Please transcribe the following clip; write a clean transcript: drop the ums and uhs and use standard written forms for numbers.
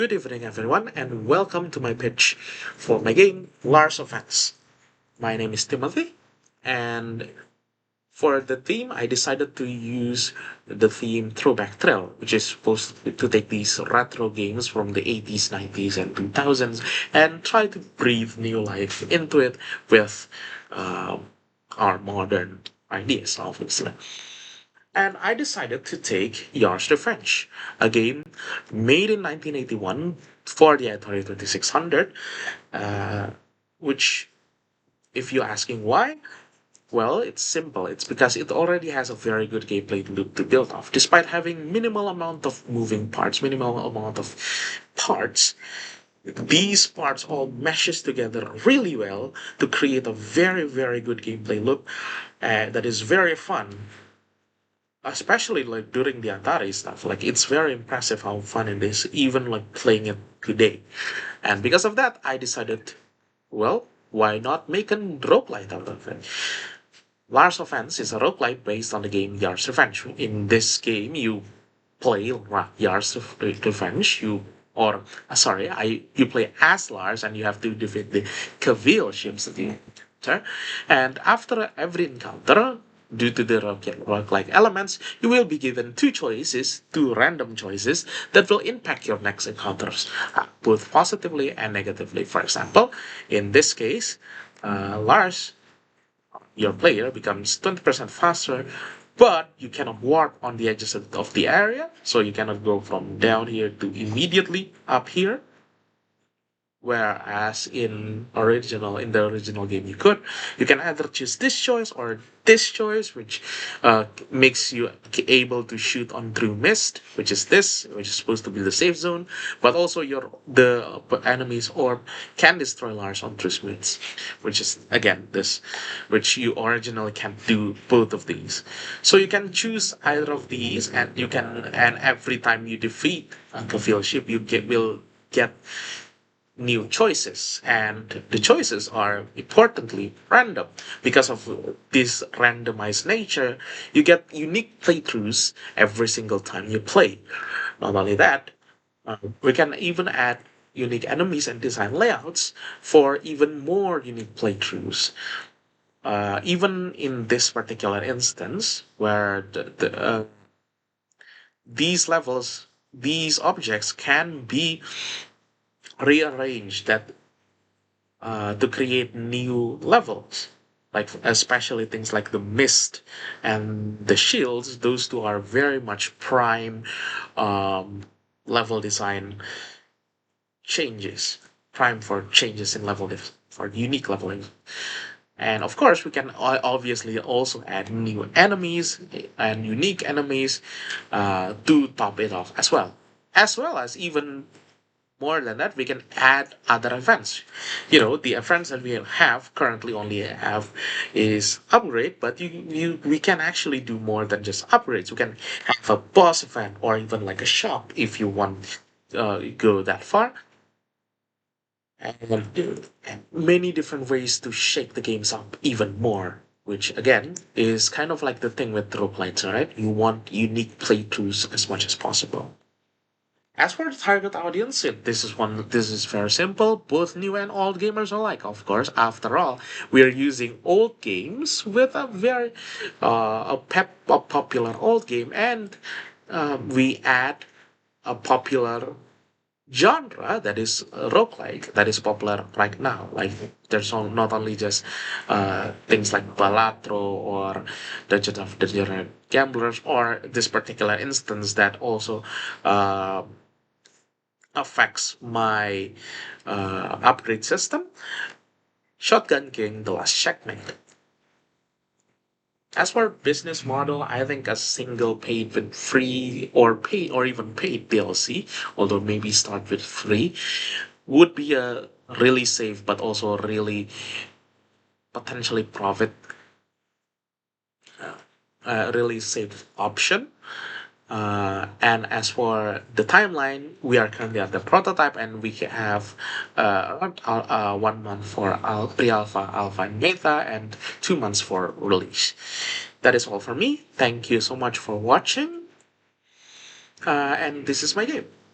Good evening, everyone, and welcome to my pitch for my game, Lars of Us. My name is Timothy, and for the theme, I decided to use the theme Throwback Thrill, which is supposed to take these retro games from the 80s, 90s, and 2000s and try to breathe new life into it with um, our modern ideas, obviously. And I decided to take Yars the French, a game made in 1981 for the Atari 2600, uh, which, if you're asking why, well, it's simple. It's because it already has a very good gameplay loop to build off. Despite having minimal amount of moving parts, minimal amount of parts, these parts all meshes together really well to create a very, very good gameplay loop that is very fun, especially like during the Atari stuff. Like it's very impressive how fun it is, even like playing it today. And because of that, I decided, well, why not make a roguelite out of it? Lars of Us is a roguelite based on the game Yars Revenge. In this game, you play Yars Revenge. You play as Lars, and you have to defeat the Cavill ships that you enter. And after every encounter, due to the roguelike elements, you will be given two random choices that will impact your next encounters, both positively and negatively. For example, in this case, Lars, your player, becomes 20% faster, but you cannot warp on the edges of the area, so you cannot go from down here to immediately up here. Whereas in the original game, you can either choose this choice or this choice, which makes you able to shoot on through mist, which is supposed to be the safe zone, but also the enemies or can destroy Lars on through mist, which is again this, which you originally can't do both of these. So you can choose either of these, and every time you defeat a Kafil ship, will get new choices, and the choices are importantly random. Because of this randomized nature, you get unique playthroughs every single time you play. Not only that, we can even add unique enemies and design layouts for even more unique playthroughs. Even in this particular instance, where these levels, these objects can be rearranged to create new levels, like especially things like the mist and the shields. Those two are very much prime level design changes, prime for changes in for unique leveling. And of course, we can obviously also add new enemies and unique enemies to top it off as well as even more than that, we can add other events. The events that we have currently only have is upgrade, but we can actually do more than just upgrades. We can have a boss event or even like a shop if you want go that far. And many different ways to shake the games up even more. Which again is kind of like the thing with roguelites, right? You want unique playthroughs as much as possible. As for the target audience, this is very simple. Both new and old gamers alike, of course. After all, we are using old games with a very a popular old game, and we add a popular genre that is roguelike that is popular right now. Like there's not only just things like Balatro or Dungeon of the Gamblers, or this particular instance that also affects my upgrade system. Shotgun King, The Last Checkmate. As for business model, I think a single paid with free or paid or even paid DLC, although maybe start with free, would be a really safe but also really potentially profit, really safe option. And as for the timeline, we are currently at the prototype, and we have around 1 month for pre-alpha, alpha, and beta, and 2 months for release. That is all for me. Thank you so much for watching, and this is my game.